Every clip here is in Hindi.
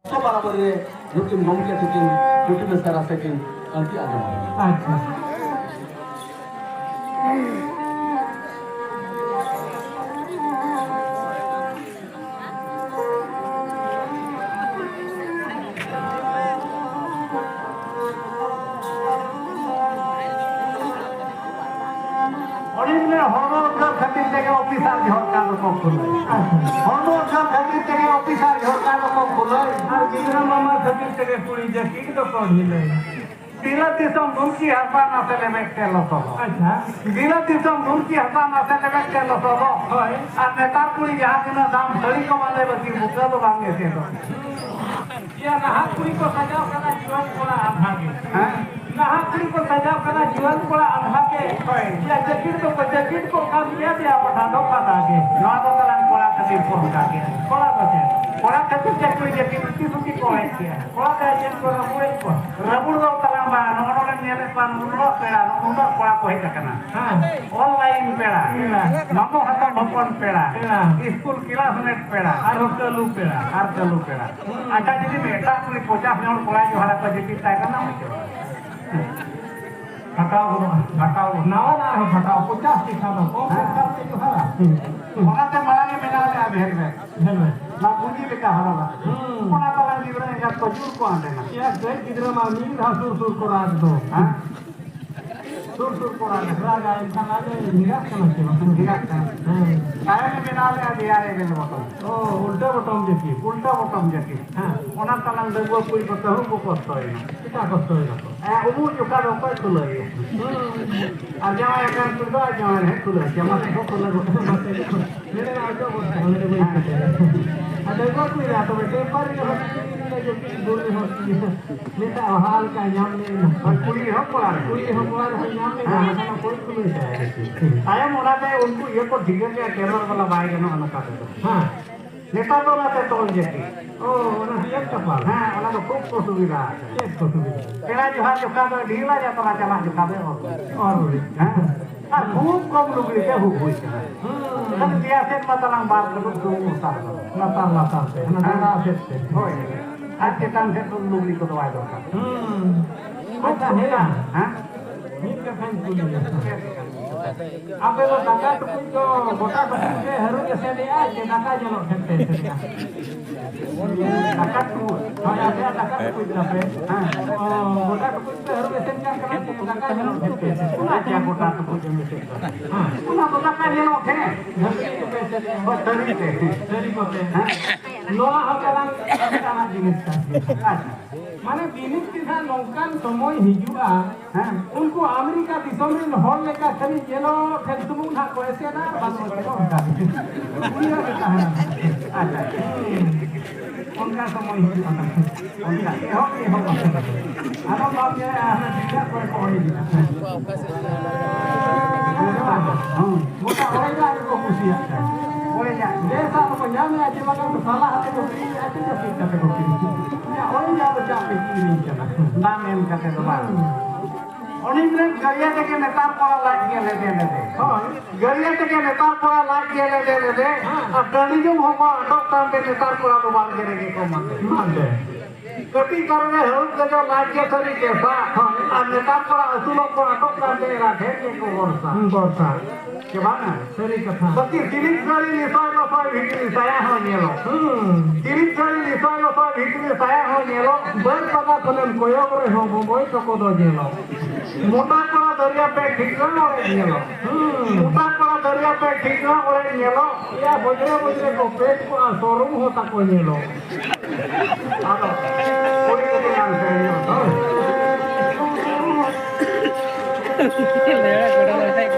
तो बराबर रे रुकिन गमके तुकिन रुकिन सारा सेकिन अंति आ जाओ। अच्छा खातिर থেকে অফিসার ঝরকার লোক খুলে হরদোর খাतिर থেকে অফিসার ঝরকার লোক খুলে আর গিরা মামা খাतिर থেকে পুরি যে কি তো পড়িলে বিলাতিসম মুলকি হাসান আসলে ব্যক্তি লোক আচ্ছা বিলাতিসম মুলকি হাসান আসলে ব্যক্তি লোক হয় আর নেতার পুরি যাহা কিনা দাম ধরি কমালে বাকি মুখা তো ভাঙেছে তো या नहा पुरी को सजाव करना जीवन कोड़ा आधा के হ্যাঁ नहा पुरी को सजाव करना जीवन कोड़ा आधा के या जकीर को काम किया दिया पठा दो पता के নয়া তো তালান পড়া খাतिर ফোন কাকে कोड़ा तो है পড়া খাतिर চাকরি যে কি সুতি কোড়াই কিয়া कोड़ा का जन को रमुड़े को রাবুড় দাও তালান বা নগরে নিয়ে পান মুন্ডো পেড়া মুন্ডো পড়া কই থাকে না हां অনলাইন পেড়া নমো হাতা ভপন পেড়া পেড়া স্কুল ক্লাসমেট পেড়া আর होटल पेड़ा আর চালু পেড়া আচ্ছা যদি মেটা পুরি 50 জন পড়াই জহারা কই যেটি তাই না হইছে हटाओ ঘাটাও नावा ना है हटाओ 50 दिखा दो कौन से सब से तो हरा ওনাতে মালানি মেনালে আ ভেরবে हेलमेट না বুঝি লেখা হলো কোনা পালা দিবরে এটা প্রচুর কো আনে না या गए किधर मा नील घासुर सुर को रात दो হ্যাঁ सुर सुर को रात रागा इंसान आ जाए निराश करना चाहिए ঠিক আছে हां কায়নে মেনালে আ দিয়ারে গেল মত ओ उल्टा बटन देखिए উল্টা বটম যেটি हां ওনার তালান দেবো পুরি করতে হবে কষ্ট হয় না कितना कष्ट होगा तो উমু জোকা রকয় খুলে আর জামা একান খুলবে আর জামা হে খুলে জামা সব খুলে मेरे नाम तो बोलते हैं मेरे वही कहते हैं अरे वो कोई रात में पेपर ये होती जो कि दूर में होती है नेता हाल का नाम नहीं আর পুরি হোক পড়ার कोई हमारा नाम नहीं ना कोई कोई है आया मोराते उनको ये को ठीक है कैमरा वाला बाई गनो अनुका दे हां नेता तो ना तोल जेती ओ ना एक कपाल हां वाला तो खूब को सुविधा एक तो सुविधा केला जो हाथ का तो ढीला जाता ना चला जो खाबे और हां আর খুব কম লুগলি কে হুক হইছে তখন দিয়া সে মাতালাং বার করে তো উতার लाता से ना ना से হয় আর চেতান সে তো লুগলি को दवाई दो अच्छा है ना हां नीट का फैन खुल आप लोग दाका तो कोई तो गोटा तो के हरु जैसे ले आ के दाका जनो खेलते हैं টাকা তো हाँ आप या दाका तो कोई ना पे हां गोटा तो कोई तो हरु जैसे क्या करना तो दाका जनो खेलते हैं ना क्या कोटा तो कुछ में से हाँ ना तो का जेनो थे घर के पैसे दे और तरी थे सरी को पे हां लोहा हकारां हकारां जिनिस का अच्छा माने जिनिस किसान नौकान समय हिजुआ हां उनको अमेरिका दिसों में हॉल लेकर खरी जेलो खेल सुमुंग ना कोसे ना बात को उनका पूरा कहता है अच्छा उनका समय हिजुआ उनका ये हो आनो बात ये है दिखा पर कोई नहीं हां मोटा होएगा को खुशी है ओए जा जैसा तो पंजाब में आज मगर तो साला हाथे को फ्री आते तो फ्री करते को फ्री या ओए जा बच्चा पे की नहीं चला नाम एम करते दोबारा অনেকদিন গড়িয়া থেকে নেতার পড়া লাগিয়ে লেদে লেদে গড়িয়া থেকে নেতার পড়া লাগিয়ে লেদে লেদে আর ডনিজম হবা আটক টানতে নেতার পড়া দোবার গেরে কে কো মানতে কটি কারণে হেউত গজো লাগিয়ে ধরি কেসা আর নেতার পড়া আসুলক পড়া আটক টানতে রাখে কে কো বর্ষা के बाद ना सही कथा बाकी दिलीप सारी निसालो सारी भितरी साया हो नेलो दिलीप सारी निसालो सारी भितरी साया हो नेलो बर पता फलन कोयो करे हो बोई तो को दो जेलो मोटा पड़ा दरिया पे ठीक ना ओरे नेलो मोटा पड़ा दरिया पे ठीक ना ओरे नेलो या बजरे को पेट को शोरूम होता को नेलो आलो कोई के नाम से मेरा कड़ा है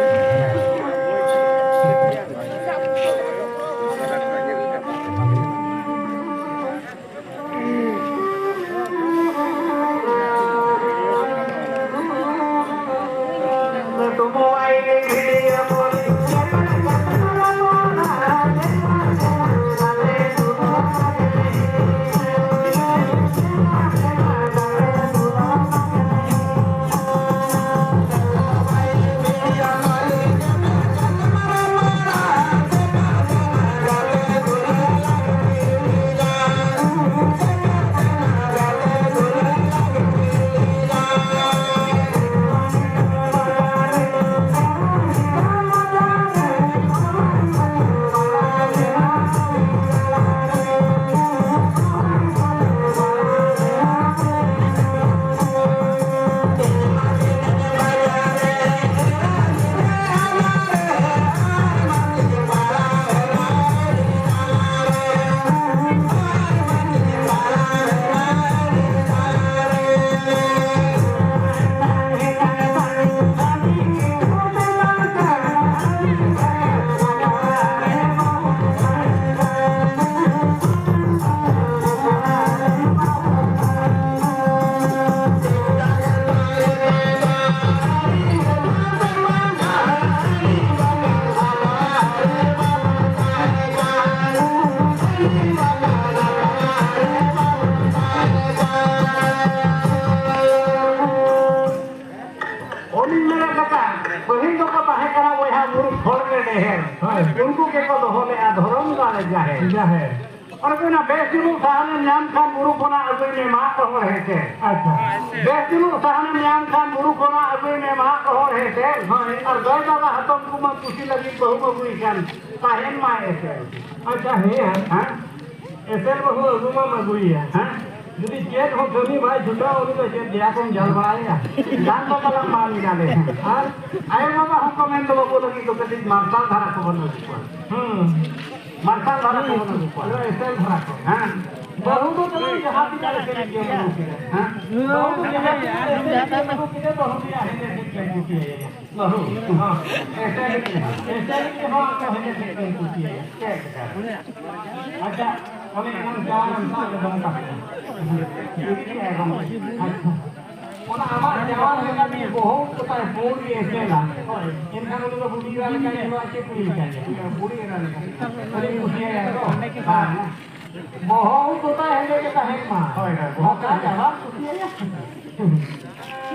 जाहे उनको के को दोले धर्म गाले जाहे और कोई ना बेसिलु साहने नाम खान बुरु कोना अगुई में मा कहो रहे थे अच्छा बेसिलु साहने नाम खान बुरु कोना अगुई में मा कहो रहे थे और गए बाबा हतम कुमा खुशी लगी बहु बगुई खान ताहेन मा ऐसे अच्छा है हां ऐसे बहु अगुमा मगुई है हां यदि चेत हो धनी भाई झूठा होगी तो चेत दिया को जल बढ़ाएगा जान तो कलम मान डाले और आए बाबा हम कमेंट लोगों लगी तो कभी मारसाल धारा को बनो मारसाल धारा को बनो ऐसे धारा को हां बहुत तो चलो जहां भी डाले के लिए हां बहुत तो जहां भी बहुत दिया है बहु हां ऐसे के हां कहने से कुछ है अच्छा हमें हम जान के बनता ওনা আমার যাওয়ার জায়গা দিয়ে বহুত কোথায় পড়ি এসেলা এখানে তো বুড়ি রানী কাছে আছে পুরি কাছে বুড়ি রানী আরে বুঝিয়ে গেল হ্যাঁ বহুত কোথায় হেলে যেটা হেক মা হয় হয় বহুত যাওয়ার বুঝিয়ে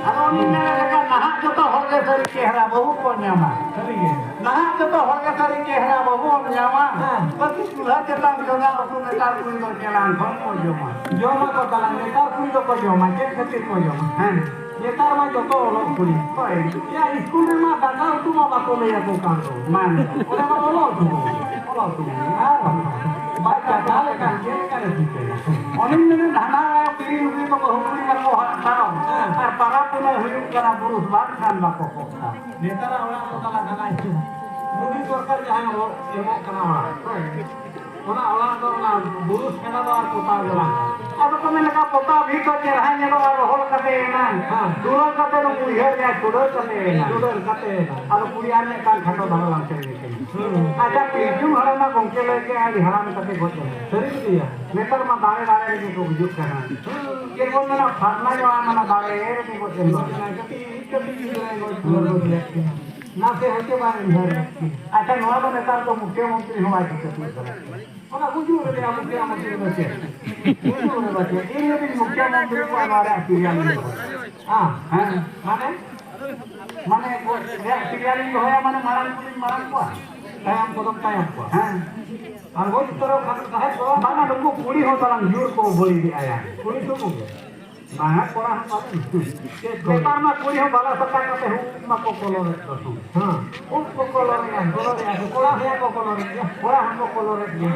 আর অনিনা জায়গা নাহা যত হলে সরি চেহারা বহুত বন্যামা নাহা যত হলে সরি চেহারা বহুত বন্যামা প্রতি চুলা চেতাম জনা অতুনে তার কুইলো চেলান ফোন জমা জমা তো তালান নেতার কুইলো কো জমা কে খাতির কো জমা হ্যাঁ নেতার মা যত অলক করি হয় ইয়া স্কুলের মা দাদা তুমা বাতো লইয়া তো কাঁদো মান ওরে মা অলক তুমি আর বাচ্চা তাহলে কান কে করে দিতে অনেক দিন ধানা পিড়ি উড়ি তো বহুপুরি করবো হাতাও আর পাড়া পুনে হুইল করা পুরুষ বাদ খান বাকো নেতারা ওরা তালা ধানাইছে মুড়ি সরকার জাহান এমন কানা ওরা ওরা তো না পুরুষ কেনা তো আর কোথাও গেল अब तो मैंने कहा पता भी तो चढ़ा ने और होल कते ना हां दूर कते तो मुझे या छोड़ो कते ना दूर कते अब पुरिया ने कान खटो भगवान चले अच्छा पीजू हरा ना कोंके लेके आज हरा में कते गोते शरीर दिया नेतर में दाड़े दाड़े के को बुझ करना के को ना फरना जो ना दाड़े एर के गोते कभी कभी ना से हटे बारे घर अच्छा नवा तो नेता तो मुख्यमंत्री हुआ है ओना बुझू रे आप मुख्यमंत्री बचे बुझू रे बचे ये भी मुख्यमंत्री को हमारा क्रिया नहीं हां हां माने माने वो क्रिया नहीं होया माने मारन को टाइम को हां और वो तरह का है तो माना लोग पूरी हो तरह जोर को बोली भी आया पूरी तो हो गया ना कोरा हम बात के पेपर में पूरी हो बाला सत्ता करते हूं मा को कलर तो हां उसको कलर या कोरा है को कलर कोरा हमको कलर दिया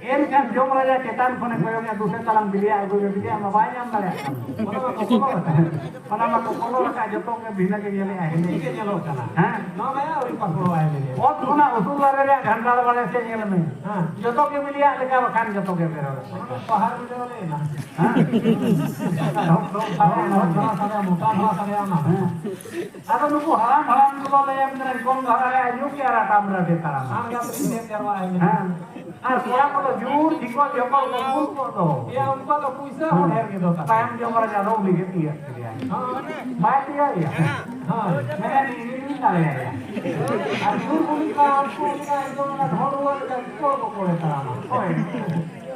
M kan jom raja cetan phone koyongnya duse talang bilia agu bilia ma bayam dale mana ma kokolo ka joto ke bina ke yele ahene ke nyalo kana ha no baya oi paklo ahene ot khona usul lare ghandal wale se yele me ha joto ke bilia leka kan joto ke bero pahar bidole na ha sada muta na sada na ado nuku haram ko le am na kon dhara ayu ke ara tamra de tara ha ga prinde karwa ahene ha আর কোরা কত জোর ঠিকো জমল কবুল করতো এ উনকা তো পয়সা হনের के दोता टाइम जो मर जा रहो लिखे दिया हां मैं दिया हां मैंने नहीं डाले और जूर पुलिस का आपको का एकदम ना धोड़ का को कोड़े तारा ओए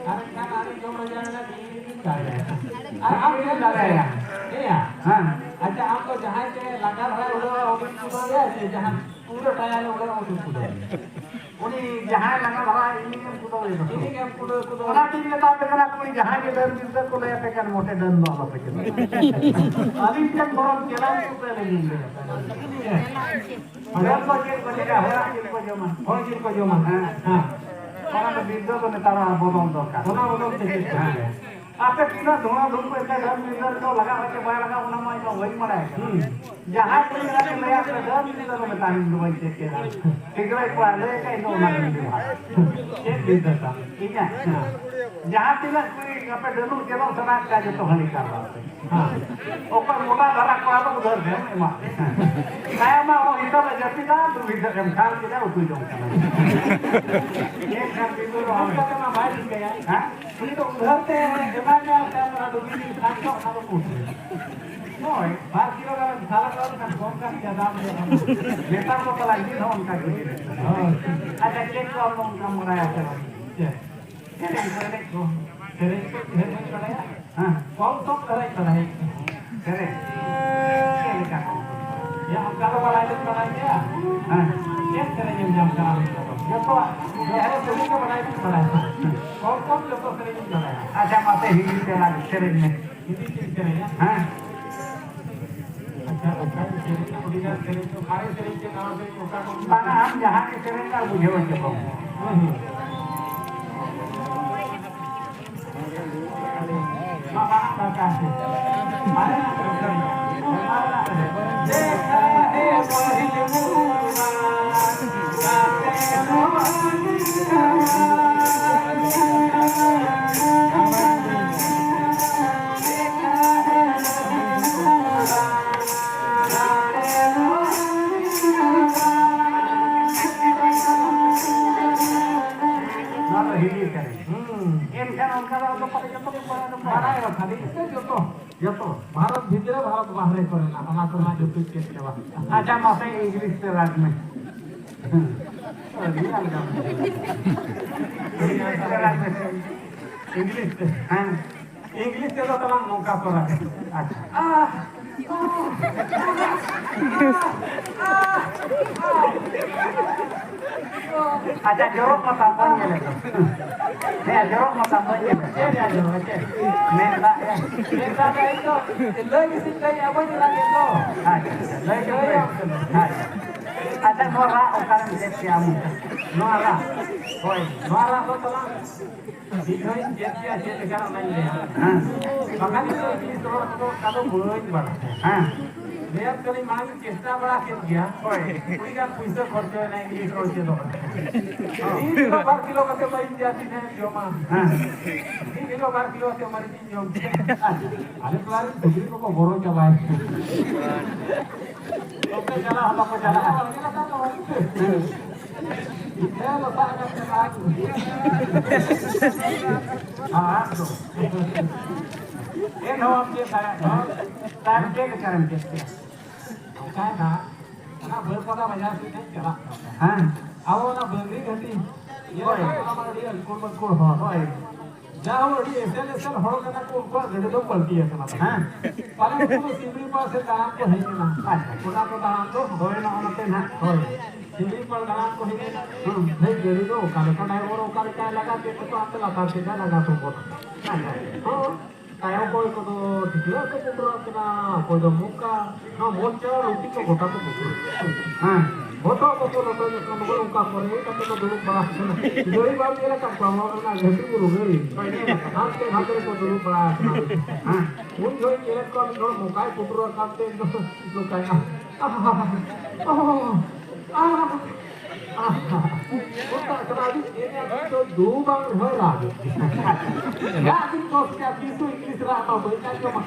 अरे कान अरे जो मर जाने ना डाले और आप ये डाले ये हां अच्छा आपको जहां से लगा है उधर ऑफिस को गया जहां पूरा टायर उधर ऑफिस को उनी जहां लगा रहा इन्हीं के कुदो इन्हीं के कुदो ना ठीक लेता बेकना कोई जहां के दर बिजनेस को ले पे कर मोटे दन वाला पे अभी तक बरम केला को ले लेंगे अगर तो के बनेगा हो को जमा हां कारण बिजनेस को नेता बोलम दरकार होना बोलम से आपे किना धोना धूप पे दर मिलर को लगा के बाय लगा उना में तो वही मरा है जहां कोई लगा के नया पे दर मिलर में तानी दुबई से के ठीक है को ले के नो ना ये बिजनेस था ठीक है जहां तिला कोई आपे दनु के नो सना का जो तो हनी कर रहा हां ऊपर मोटा धरा को तो उधर है मा काया मा ओ हिसाब से जति ना तू भीतर हम खाल के ना तू जो ये कर बिजनेस हम तो ना भाई गया हां ये तो उधर से जमाना कैमरा तो भी खातो खातो पूछ नोय बार किलो का साला का कौन का ज्यादा नेता को तो लगी ना उनका अच्छा चेक को हम काम कराया चलो तेरे को कराया हां कौन तो कराया करे क्या लिखा या हम कालो वाला कराया हां check sering jam sekarang. Joto, ya sering ke mana itu mana? Kau joto sering ke mana? Aja masih hidup lagi seringnya. Ini sering ya. Hah? Aja, sering kemudian sering ke hari sering ke nama sering bukan. Mana jahat sering kan bujau aja kok. Mama kasih. Mana sering? Bharat भीतर भारत बाहर करेला हमारा तो ना जो कुछ के सेवा आजा मासे इंग्लिश से राज में इंग्लिश हाँ इंग्लिश से तो तमाम मौका पर है अच्छा आजा jorok mata apanya lagi ya jorok mata apanya ya jorok ya minta ya minta itu lagi sih kayak apa nih lagi itu lagi ada nora orang jet kamu nora Hoy nora to talang itu jet ya jet sekarang lagi ya makanya itu kalau boleh bang lihat kali main cesta bड़ा के गया कोई का पैसा खर्च नहीं ये खर्च दो ini bar kilo का भाई जाती है जो मां ini kilo bar kilo से हमारी चीज जो अरे तुम्हारे दुबली को बोरो चलाए ओके चला हम को चला ये लता का चला हां तो ये हम के टाइम के कारण के काय ना ना भरपदा बाजार से चला हाँ आओ ना बंगरी घंटी ये हमारा ये कोण कोण हो होय जाओ ये एसएलएसएल हड़ो का को गड़े तो पलटी है ना हां पाले को सिमरी पास से दाम को है ना अच्छा कोना को दाम तो होय ना होते ना होय सिमरी पर दाम को है नहीं गड़ी तो काले का ड्राइवर का क्या लगा के तो आप लगा के लगा तो बोल हां Tayo ko itu dikira ke putra kena kodo muka, na mocha roti ko gota ko putra. Gota ko putra to na mo muka kore tapi ko dulu bala. Doi ba mera ka pama na ghati ko rugeri. Hatte ko dulu bala. Un doi kere ko no muka putra katte no kaya. Kota tadi ini itu dua bang herang. Ya, kita sekarang itu Inggris rata berita cuma.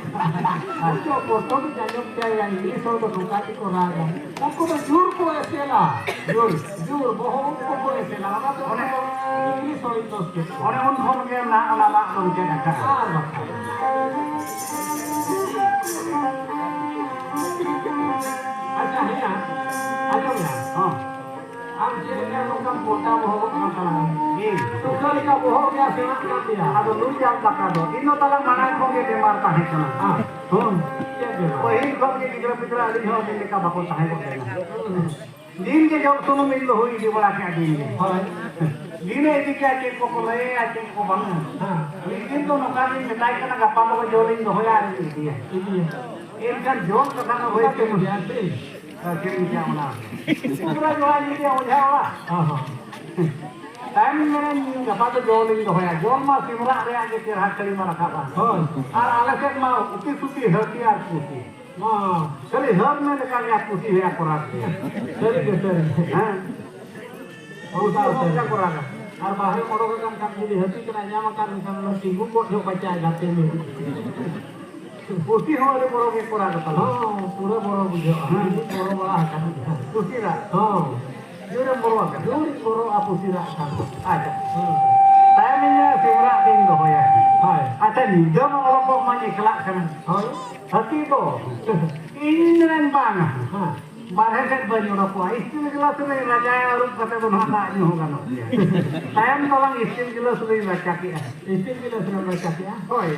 Ayo foto di dalam kayak Inggris atau nuka di Korea. Aku berjur ko esela. Jur bohong ko esela. Mana Inggris atau itu sih. orang pun ke nak lala mungkin ada Aja ya. Aja ya. Ang jadi kan nuka kota bohong masalah. तो कल का वो हो गया सेना कर दिया अब लूट जाम लगा दो इनो तला मना को के बीमार का है ना हां क्या बीमार वही कब के गिरा पितरा अली हो के का बाको चाहे को दिन के जब सुनो मिल हुई दी बड़ा क्या दिन हां दिन ए क्या के को ले आ के को बन हां दिन तो नका दिन मिटाई का गप्पा को जोलिंग होया दी है एक जन जोन का ना होए के मुझे आते किन क्या होना पूरा जो आज ये हो जावा हां टाइम में गप्पा तो जोलिंग होया जोन मा सिमरा रे आगे के हाथ चली मा रखा हां और आलसे मा उती सुती हती आर पुती हां चले हर में लगा या पुती है कोरा सही के सही हां और क्या कोरा और बाहर मोड़ो का काम jadi hati kena nyama kan misalnya tinggu kok yo baca gatte में पुती हो रे मोरो के कोरा का हां पूरा बड़ा बुझो हां बड़ा बड़ा kan पुती रा हां जोरे मोरो का Duri koro apu sira kan. आजा टाइम में सिमरा दिन होया Hai. अच्छा नी जब orang mau main kelak kan Hai. hati to ini nen bang Ha. बाहर से बनी ना को इसमें गिलास में राजा और कते तो ना नहीं होगा ना टाइम तो लंग इसमें गिलास में बच्चा की Istri kita sudah baca ya. होय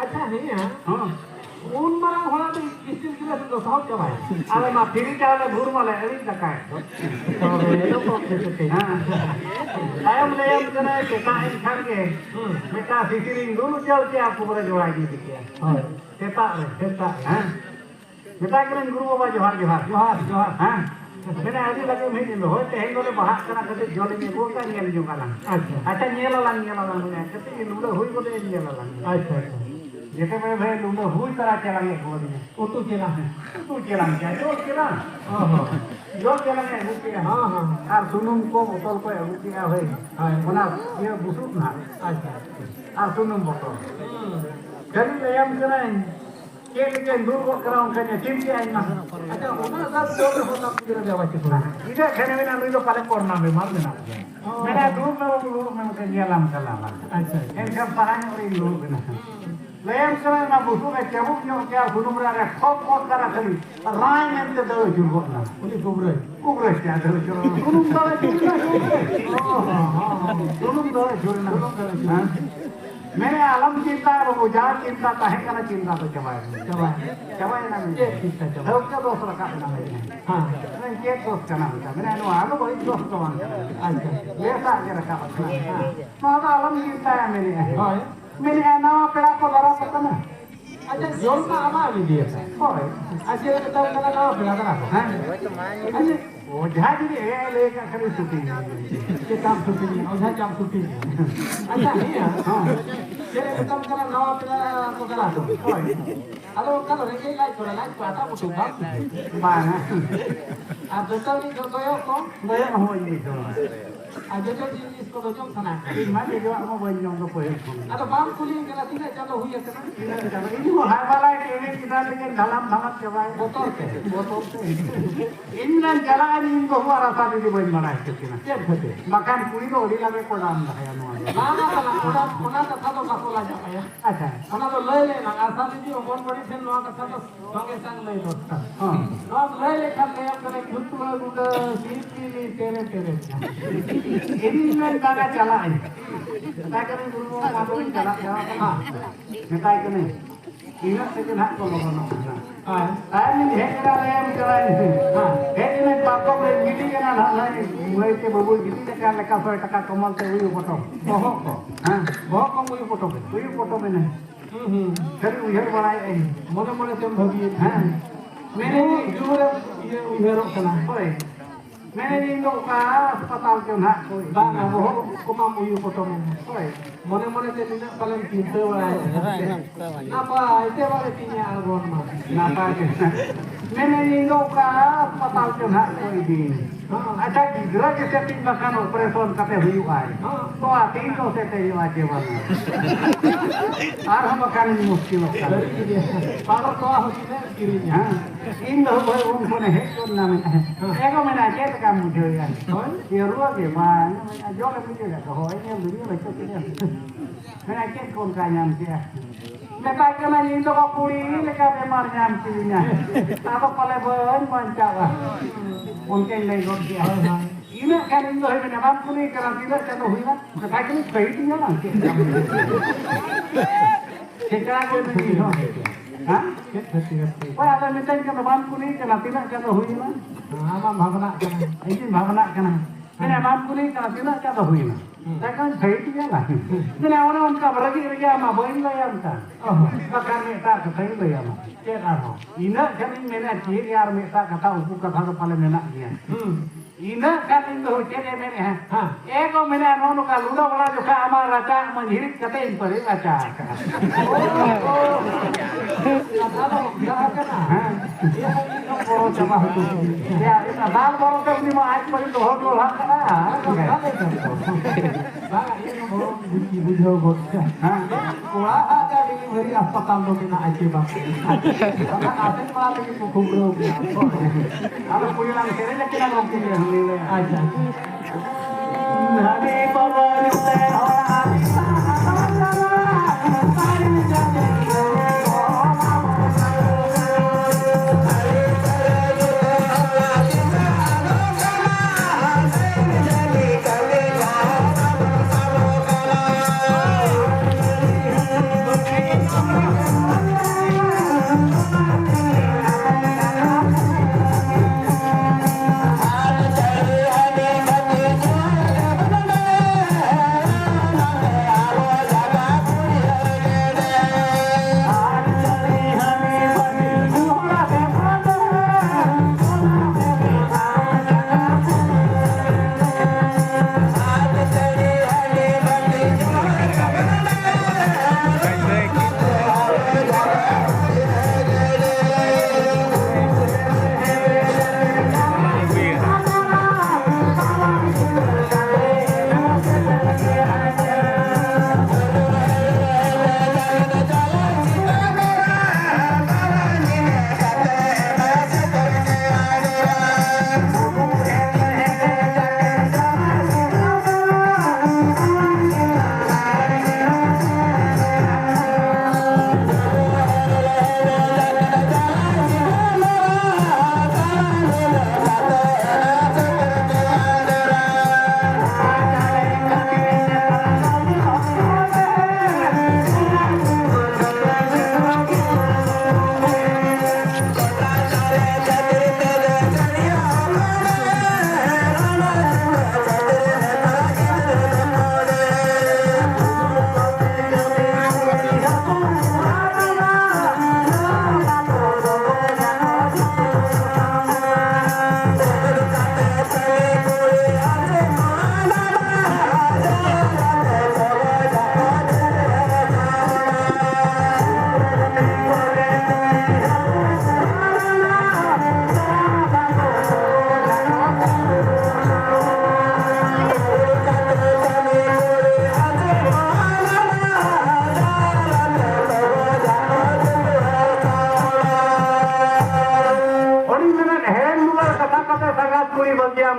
Acha ni ya. हां उन मारांग होड़ा तो किस्तिल किला तो साहब जमाए अरे मा फिरी चाले घूर माले अभी तक है तो ये लोग को खेलते हैं आयम लेयम कने के का इन खान के बेटा सिसिरिंग दोनों चल के आपको बड़े जोड़ा दी दिया हां सेता हैं बेटा कने गुरु बाबा जोहार जोहार जोहार जोहार हैं मैंने अभी लगे में दिन हो ते हेंगो बाहर करा कते जोले में गोका नियल जो काला अच्छा नियल लांग ने कते लुडो होई को दे नियल लांग अच्छा जेते में भाई लुडो होई तरह चलांगे गोदी में ओ तो चला है तू चलांगे क्या जो चला हां हां जो चलांगे रुपया हां हां और सुनुम को बोतल को रुपया होई ओना ये बुसुक ना अच्छा और सुनुम बोतल गली में हम कराएं के लिए दूर को कराऊं कने चिमटी आई ना अच्छा ओना सब जो होता पूरा देवा के थोड़ा इधर खेने में ना तो पाले करना में मार देना मेरा दूर में के गेलाम कला अच्छा इन सब पराने और लोग ना लेम करे ना बुसु में चबुक नो क्या सुनुम रे ठोक कोट करा खली राय में ते दो जुगो ना उनी कुबरे क्या दो जुगो सुनुम दो जुगो सुनुम दो जुगो ना मैंने आलम चिंता वो जा चिंता काहे कना चिंता तो चबाए ना मुझे चिंता चबाए सब का दोस्त रखा ना मैं हां मैं के दोस्त करना होता मैंने नो आलो बड़ी दोस्त तो मान अच्छा ये सा के रखा हां तो आलम चिंता है मेरे हां मैंने नवा पेड़ा को लड़ा पता ना अच्छा जोल का आमा भी दिया होय अच्छा ये तो कना नवा पेड़ा करा हां अच्छा वो जहाज भी है लेकर खरी छुट्टी के काम छुट्टी नहीं और काम छुट्टी नहीं अच्छा नहीं हां ये काम करा नवा पेड़ा को करा तो हेलो कल रे लाइक करा लाइक पाता मुझे बात बाना आ दोस्तों ने जो को गया हो ये तो आ जो इसको तो जम सना इन मा के जो हम बन जों को पोहे आ तो बाम कुली के लाती ना चलो हुई है ना इन वो हाय वाला टीवी किधर लेके धलम धमक चबाए बोतल से इन ना जला इन को हमारा साथी दी बन बनाए कितना क्या होते मकान पूरी तो ओडी लगे को नाम है नो ना कोना का था तो मसला जाया अच्छा कोना तो ले ले ना आसा दीदी मन बड़ी से नो का था तो संगे संग ले दो हां अब ले ले कर ले करे खुद गुड सीपी तेरे इन में कागा चला है ताकि गुरु माधव चला हां नेताई को नहीं इन से के हाथ को लगाना हां आय में है करा ले हम चला हां है में पापा में मीटिंग ना ना मुई के बबू गिटी का लेका 100 टका कमल से हुई फोटो ओहो हां बहुत कम हुई फोटो में नहीं फिर उधर बनाए मने मने से भगी हां मैंने जोर ये उधर कना ओए मैंने इन लोग का अस्पताल क्यों ना कोई बांगा वो कुमा मुई फोटो में ओए मने मने से दिन पालन तीनते वाला है ना पा ऐसे वाले तीन आगोन में ना पाके मैंने इन लोग का अस्पताल क्यों ना कोई दिन अच्छा गिरा के सेटिंग मकान ऑपरेशन करते हुई आए तो 300 से ते वाजे वाला और हम मकान में मुश्किल होता है पावर तो होती है गिरी हां इन लोग भाई उनको नहीं है तो नाम है एगो महीना के काम मुझे यार ये रुआ के मान जो ले मुझे का हो ये वीडियो में तो मैंने के कौन का नाम किया मैं पाई के मैं इन लोग पूरी लेकर बीमार नाम की ना अब पले बन मन जावा उनके ले गोट दिया इने kan इन लोग में बात को नहीं करा दिला चलो हुई ना तो भाई के सही दिया ना के क्या को नहीं हो हां ओए आता मिटन के बात को नहीं करा दिला चलो हुई ना आमा भावना ini भावना करना मैंने बात को नहीं करा दिला चलो हुई ना लेकिन सही दिया ना मैंने orang उनका बरगी रहा मा बहन गया उनका bahkan minta ke saya ya मा के हो ina kan मैंने चीज यार मेरा कथा उसको कथा तो पहले मैंने किया ina kan इन हो चेले मैंने है हां एको मैंने अनोनो का लूडो वाला जो का हमारा राजा मंझिर कते इन पर राजा कथा तो क्या करना हां ये बड़ो जमा हो या इतना दाल बड़ो के उनी में आज पर तो हो तो हां बागा ये बड़ो बुझो गोट हां कोआ आका डिलीवरी अस्पताल में ना आके बाप आते वाला के खूब रो अब कोई ना तेरे लेके ना रोक के अच्छा नदी पवन से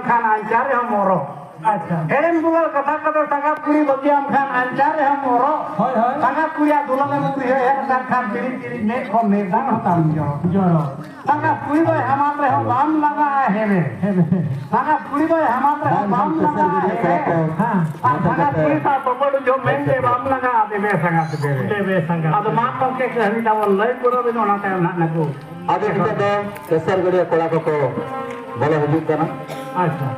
खान आचार्य हम मोरो अच्छा हेरेम दुलार कथा कते संगात कुड़ी बगियाम खान आचार्य हम मोरो होय होय संगात कुड़िया दुलार मुरी है तार खान तिरी तिरी ने को मैदान होता जो जोरो संगात कुड़ी भाई हमारे हम बाम लगा है रे संगात कुड़ी भाई हमारे हम बाम लगा है हां संगात कुड़ी सा बबड़ जो मेंगे बाम लगा देबे संगात देबे संगात अब मान को के कहनी दा लय पुरो बिनो ना टाइम ना को आदि हिते केसर गड़िया कोड़ा को बोले हिजुग कना अच्छा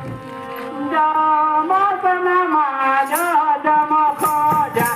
जामा तना माजा जामा खोजा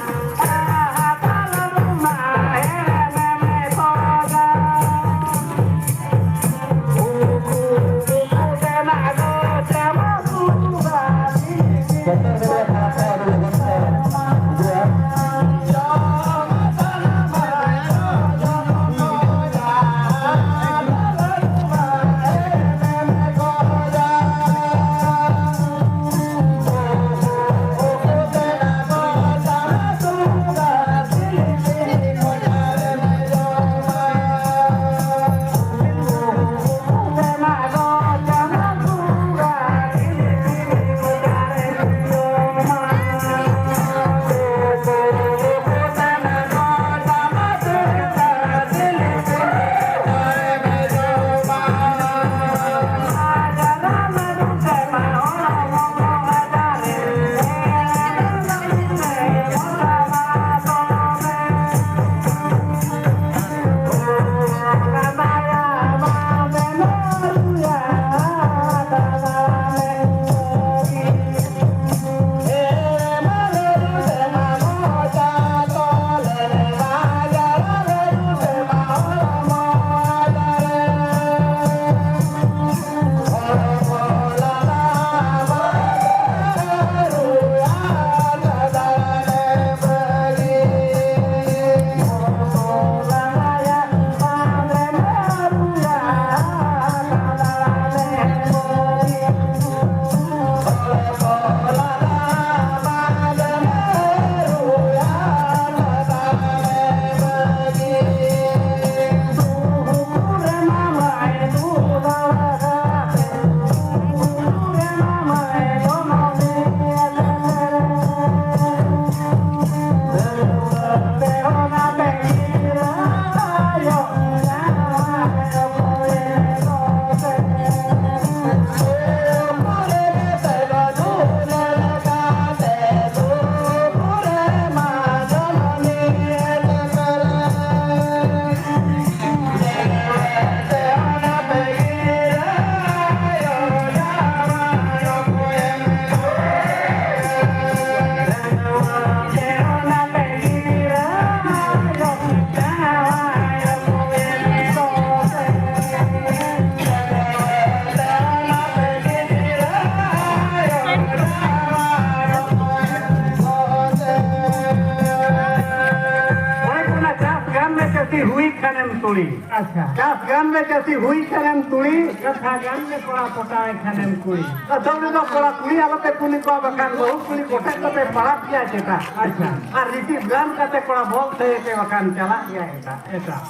तुड़ी अच्छा कास गान में जैसी हुई खनेम तुड़ी कथा गान में कोड़ा पटाए खनेम कुड़ी अदम तो कोड़ा कुड़ी आलते कुनी को बखान बहुत कुड़ी कोठे कते पड़ा किया जेता अच्छा और रीति गान कते कोड़ा बोल थे के बखान चला गया एटा ऐसा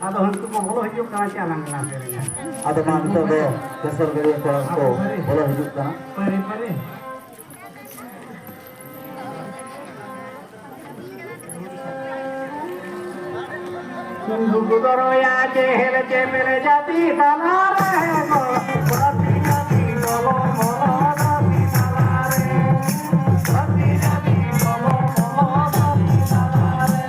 आदो हंतु को बोलो हियो कना चला ना तेरे आदो मानतो दो केसर गड़िया कोड़ा को बोले हिजुग कना परे परे सिंधु गुदरोया के हेले के मेरे जाति ताला रे जाति जाति बोलो बोलो जाति ताला रे जाति जाति बोलो बोलो जाति ताला रे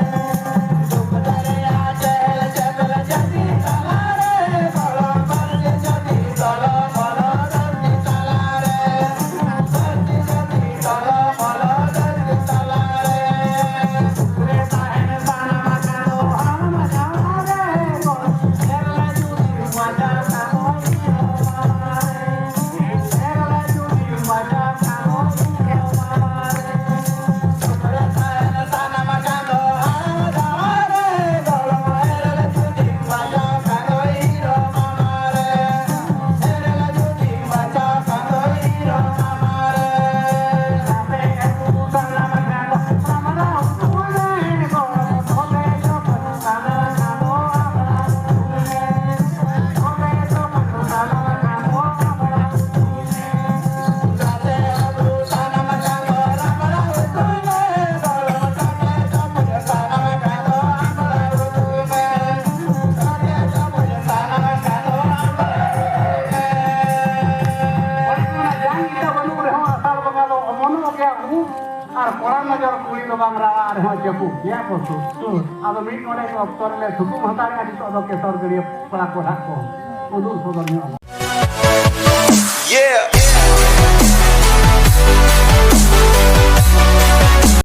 गुदरोया के हेले के मेरे जाति ताला रे बोलो बोलो जाति ताला बोलो जाति ताला रे जाति जाति बोलो बोलो जाति ताला रे रे साहन साना मकानो हम আর পড়া নজর কুড়ি দো বাংলা আর হ্যাঁ চেপু ইয়া করছো আদো মিট নড়ে অক্তর লে ঠুকুম হতারে আদি তো কেসর গড়িয়ে পড়া কোড়া কো উদুল সদর নিও Yeah.